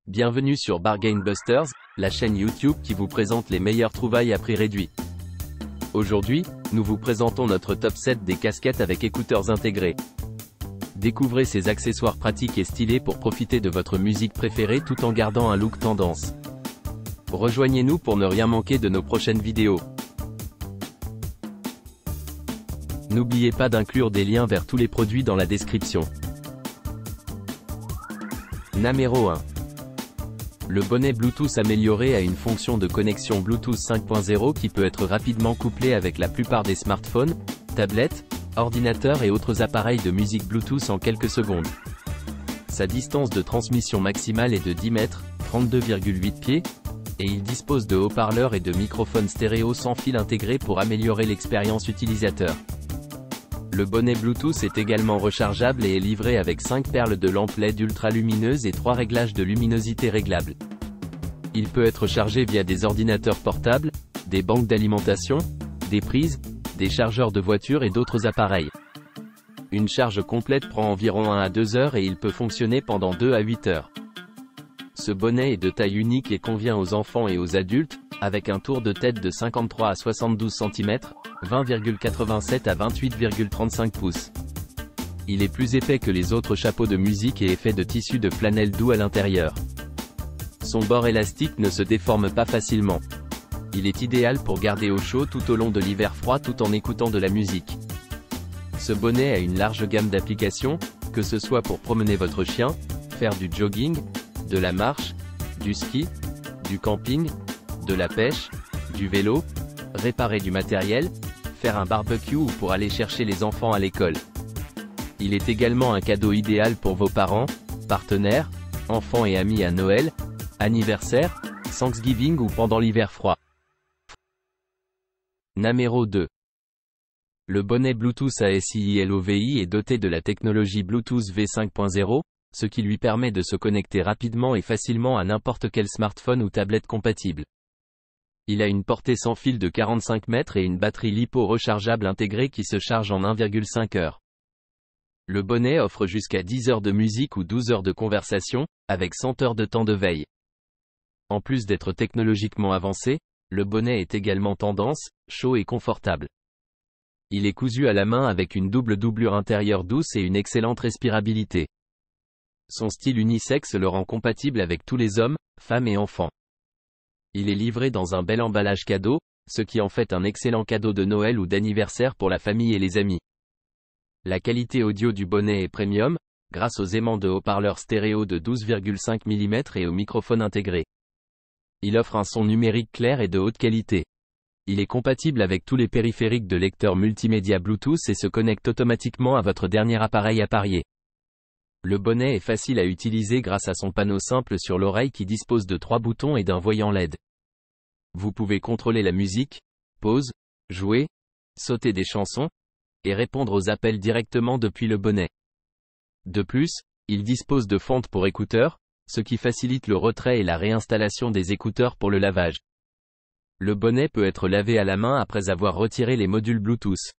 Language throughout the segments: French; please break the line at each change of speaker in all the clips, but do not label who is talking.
Bienvenue sur Bargain Busters, la chaîne YouTube qui vous présente les meilleures trouvailles à prix réduit. Aujourd'hui, nous vous présentons notre top 7 des casquettes avec écouteurs intégrés. Découvrez ces accessoires pratiques et stylés pour profiter de votre musique préférée tout en gardant un look tendance. Rejoignez-nous pour ne rien manquer de nos prochaines vidéos. N'oubliez pas d'inclure des liens vers tous les produits dans la description. Numéro 1. Le bonnet Bluetooth amélioré a une fonction de connexion Bluetooth 5.0 qui peut être rapidement couplée avec la plupart des smartphones, tablettes, ordinateurs et autres appareils de musique Bluetooth en quelques secondes. Sa distance de transmission maximale est de 10 mètres, 32,8 pieds, et il dispose de haut-parleurs et de microphones stéréo sans fil intégrés pour améliorer l'expérience utilisateur. Le bonnet Bluetooth est également rechargeable et est livré avec 5 perles de lampes LED ultra lumineuses et 3 réglages de luminosité réglables. Il peut être chargé via des ordinateurs portables, des banques d'alimentation, des prises, des chargeurs de voiture et d'autres appareils. Une charge complète prend environ 1 à 2 heures et il peut fonctionner pendant 2 à 8 heures. Ce bonnet est de taille unique et convient aux enfants et aux adultes, avec un tour de tête de 53 à 72 cm, 20,87 à 28,35 pouces. Il est plus épais que les autres chapeaux de musique et est fait de tissu de flanelle doux à l'intérieur. Son bord élastique ne se déforme pas facilement. Il est idéal pour garder au chaud tout au long de l'hiver froid tout en écoutant de la musique. Ce bonnet a une large gamme d'applications, que ce soit pour promener votre chien, faire du jogging, de la marche, du ski, du camping, de la pêche, du vélo, réparer du matériel, faire un barbecue ou pour aller chercher les enfants à l'école. Il est également un cadeau idéal pour vos parents, partenaires, enfants et amis à Noël, anniversaire, Thanksgiving ou pendant l'hiver froid. Numéro 2. Le bonnet Bluetooth ASII LOVI est doté de la technologie Bluetooth V5.0, ce qui lui permet de se connecter rapidement et facilement à n'importe quel smartphone ou tablette compatible. Il a une portée sans fil de 45 mètres et une batterie LiPo rechargeable intégrée qui se charge en 1,5 heures. Le bonnet offre jusqu'à 10 heures de musique ou 12 heures de conversation, avec 100 heures de temps de veille. En plus d'être technologiquement avancé, le bonnet est également tendance, chaud et confortable. Il est cousu à la main avec une double doublure intérieure douce et une excellente respirabilité. Son style unisexe le rend compatible avec tous les hommes, femmes et enfants. Il est livré dans un bel emballage cadeau, ce qui en fait un excellent cadeau de Noël ou d'anniversaire pour la famille et les amis. La qualité audio du bonnet est premium, grâce aux aimants de haut-parleurs stéréo de 12,5 mm et au microphone intégré. Il offre un son numérique clair et de haute qualité. Il est compatible avec tous les périphériques de lecteur multimédia Bluetooth et se connecte automatiquement à votre dernier appareil appareillé. Le bonnet est facile à utiliser grâce à son panneau simple sur l'oreille qui dispose de 3 boutons et d'un voyant LED. Vous pouvez contrôler la musique, pause, jouer, sauter des chansons, et répondre aux appels directement depuis le bonnet. De plus, il dispose de fentes pour écouteurs, ce qui facilite le retrait et la réinstallation des écouteurs pour le lavage. Le bonnet peut être lavé à la main après avoir retiré les modules Bluetooth.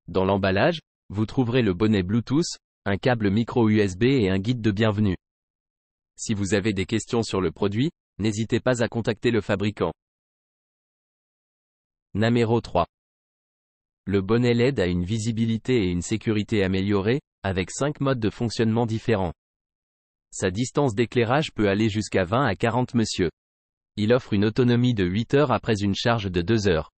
Dans l'emballage, vous trouverez le bonnet Bluetooth, un câble micro USB et un guide de bienvenue. Si vous avez des questions sur le produit, n'hésitez pas à contacter le fabricant. Numéro 3. Le bonnet LED a une visibilité et une sécurité améliorées, avec 5 modes de fonctionnement différents. Sa distance d'éclairage peut aller jusqu'à 20 à 40 mètres. Il offre une autonomie de 8 heures après une charge de 2 heures.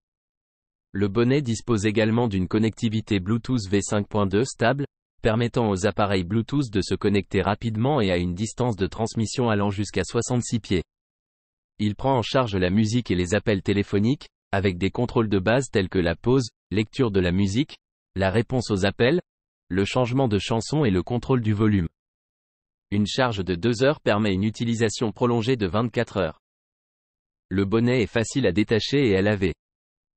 Le bonnet dispose également d'une connectivité Bluetooth V5.2 stable, permettant aux appareils Bluetooth de se connecter rapidement et à une distance de transmission allant jusqu'à 66 pieds. Il prend en charge la musique et les appels téléphoniques, avec des contrôles de base tels que la pause, lecture de la musique, la réponse aux appels, le changement de chanson et le contrôle du volume. Une charge de 2 heures permet une utilisation prolongée de 24 heures. Le bonnet est facile à détacher et à laver.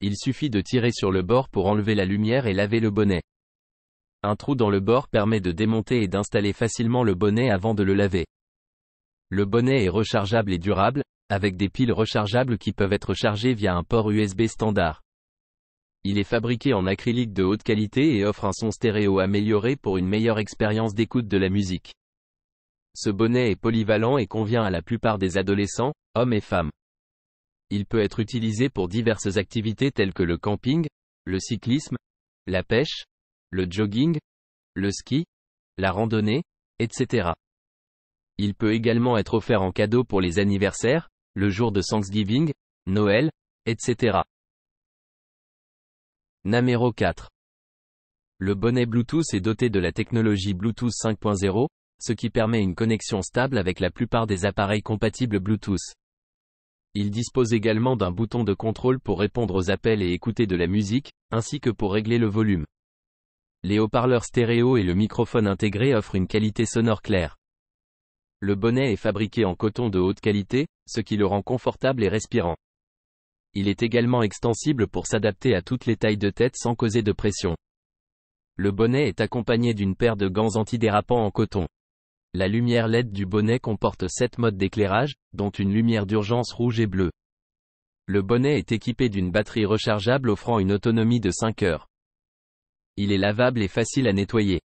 Il suffit de tirer sur le bord pour enlever la lumière et laver le bonnet. Un trou dans le bord permet de démonter et d'installer facilement le bonnet avant de le laver. Le bonnet est rechargeable et durable, avec des piles rechargeables qui peuvent être chargées via un port USB standard. Il est fabriqué en acrylique de haute qualité et offre un son stéréo amélioré pour une meilleure expérience d'écoute de la musique. Ce bonnet est polyvalent et convient à la plupart des adolescents, hommes et femmes. Il peut être utilisé pour diverses activités telles que le camping, le cyclisme, la pêche, le jogging, le ski, la randonnée, etc. Il peut également être offert en cadeau pour les anniversaires, le jour de Thanksgiving, Noël, etc. Numéro 4. Le bonnet Bluetooth est doté de la technologie Bluetooth 5.0, ce qui permet une connexion stable avec la plupart des appareils compatibles Bluetooth. Il dispose également d'un bouton de contrôle pour répondre aux appels et écouter de la musique, ainsi que pour régler le volume. Les haut-parleurs stéréo et le microphone intégré offrent une qualité sonore claire. Le bonnet est fabriqué en coton de haute qualité, ce qui le rend confortable et respirant. Il est également extensible pour s'adapter à toutes les tailles de tête sans causer de pression. Le bonnet est accompagné d'une paire de gants antidérapants en coton. La lumière LED du bonnet comporte 7 modes d'éclairage, dont une lumière d'urgence rouge et bleue. Le bonnet est équipé d'une batterie rechargeable offrant une autonomie de 5 heures. Il est lavable et facile à nettoyer.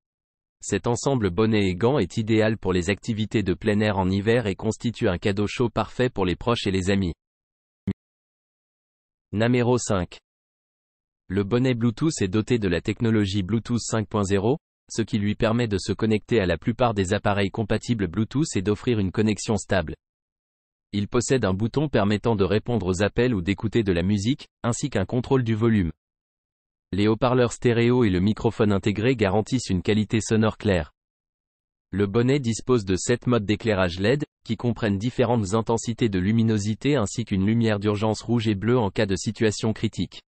Cet ensemble bonnet et gants est idéal pour les activités de plein air en hiver et constitue un cadeau chaud parfait pour les proches et les amis. Numéro 5. Le bonnet Bluetooth est doté de la technologie Bluetooth 5.0, ce qui lui permet de se connecter à la plupart des appareils compatibles Bluetooth et d'offrir une connexion stable. Il possède un bouton permettant de répondre aux appels ou d'écouter de la musique, ainsi qu'un contrôle du volume. Les haut-parleurs stéréo et le microphone intégré garantissent une qualité sonore claire. Le bonnet dispose de 7 modes d'éclairage LED, qui comprennent différentes intensités de luminosité ainsi qu'une lumière d'urgence rouge et bleue en cas de situation critique.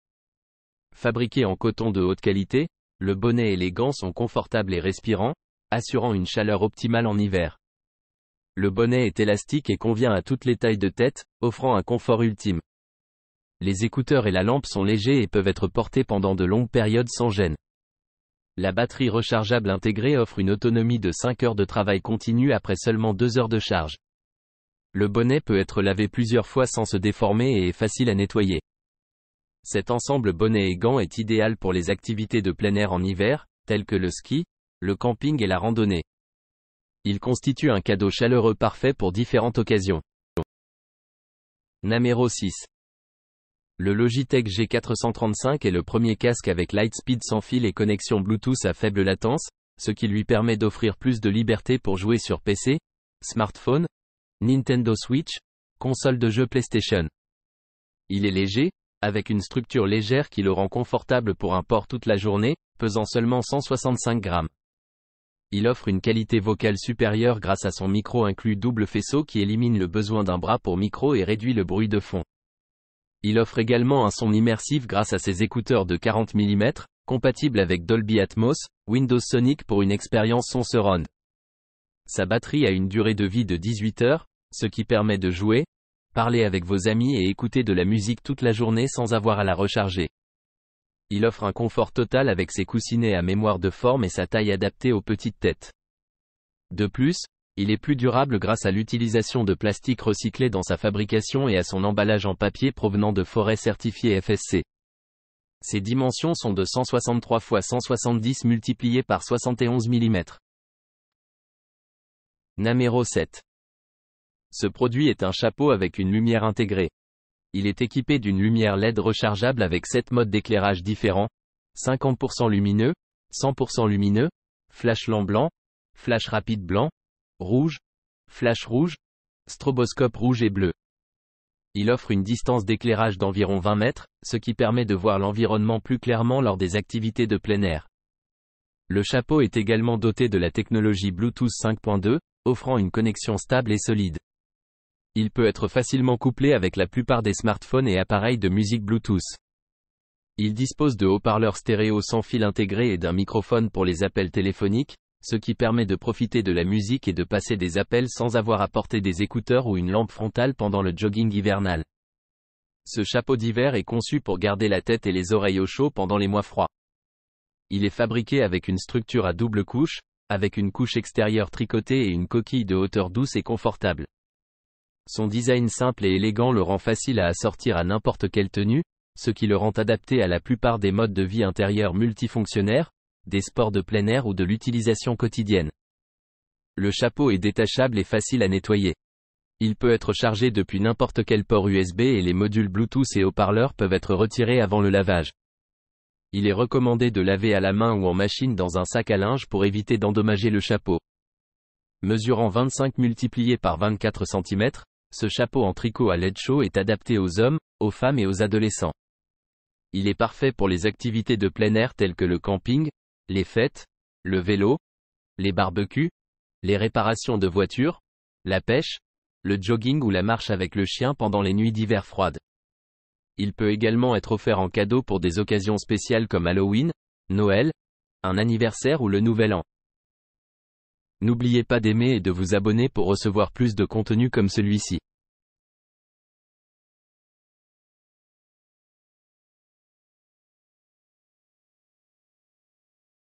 Fabriqué en coton de haute qualité, le bonnet et les gants sont confortables et respirants, assurant une chaleur optimale en hiver. Le bonnet est élastique et convient à toutes les tailles de tête, offrant un confort ultime. Les écouteurs et la lampe sont légers et peuvent être portés pendant de longues périodes sans gêne. La batterie rechargeable intégrée offre une autonomie de 5 heures de travail continu après seulement 2 heures de charge. Le bonnet peut être lavé plusieurs fois sans se déformer et est facile à nettoyer. Cet ensemble bonnet et gants est idéal pour les activités de plein air en hiver, telles que le ski, le camping et la randonnée. Il constitue un cadeau chaleureux parfait pour différentes occasions. Numéro 6. Le Logitech G435 est le premier casque avec Lightspeed sans fil et connexion Bluetooth à faible latence, ce qui lui permet d'offrir plus de liberté pour jouer sur PC, smartphone, Nintendo Switch, console de jeux PlayStation. Il est léger, avec une structure légère qui le rend confortable pour un port toute la journée, pesant seulement 165 grammes. Il offre une qualité vocale supérieure grâce à son micro inclus double faisceau qui élimine le besoin d'un bras pour micro et réduit le bruit de fond. Il offre également un son immersif grâce à ses écouteurs de 40 mm, compatibles avec Dolby Atmos, Windows Sonic pour une expérience son surround. Sa batterie a une durée de vie de 18 heures, ce qui permet de jouer, parler avec vos amis et écouter de la musique toute la journée sans avoir à la recharger. Il offre un confort total avec ses coussinets à mémoire de forme et sa taille adaptée aux petites têtes. De plus, il est plus durable grâce à l'utilisation de plastique recyclé dans sa fabrication et à son emballage en papier provenant de forêts certifiées FSC. Ses dimensions sont de 163 x 170 multipliées par 71 mm. Numéro 7. Ce produit est un chapeau avec une lumière intégrée. Il est équipé d'une lumière LED rechargeable avec 7 modes d'éclairage différents, 50% lumineux, 100% lumineux, flash blanc, flash rapide blanc, rouge, flash rouge, stroboscope rouge et bleu. Il offre une distance d'éclairage d'environ 20 mètres, ce qui permet de voir l'environnement plus clairement lors des activités de plein air. Le chapeau est également doté de la technologie Bluetooth 5.2, offrant une connexion stable et solide. Il peut être facilement couplé avec la plupart des smartphones et appareils de musique Bluetooth. Il dispose de haut-parleurs stéréo sans fil intégrés et d'un microphone pour les appels téléphoniques, ce qui permet de profiter de la musique et de passer des appels sans avoir à porter des écouteurs ou une lampe frontale pendant le jogging hivernal. Ce chapeau d'hiver est conçu pour garder la tête et les oreilles au chaud pendant les mois froids. Il est fabriqué avec une structure à double couche, avec une couche extérieure tricotée et une coquille de hauteur douce et confortable. Son design simple et élégant le rend facile à assortir à n'importe quelle tenue, ce qui le rend adapté à la plupart des modes de vie intérieurs multifonctionnaires, des sports de plein air ou de l'utilisation quotidienne. Le chapeau est détachable et facile à nettoyer. Il peut être chargé depuis n'importe quel port USB et les modules Bluetooth et haut-parleurs peuvent être retirés avant le lavage. Il est recommandé de laver à la main ou en machine dans un sac à linge pour éviter d'endommager le chapeau. Mesurant 25 multiplié par 24 cm, ce chapeau en tricot à LED chaud est adapté aux hommes, aux femmes et aux adolescents. Il est parfait pour les activités de plein air telles que le camping, les fêtes, le vélo, les barbecues, les réparations de voitures, la pêche, le jogging ou la marche avec le chien pendant les nuits d'hiver froides. Il peut également être offert en cadeau pour des occasions spéciales comme Halloween, Noël, un anniversaire ou le Nouvel An. N'oubliez pas d'aimer et de vous abonner pour recevoir plus de contenu comme celui-ci.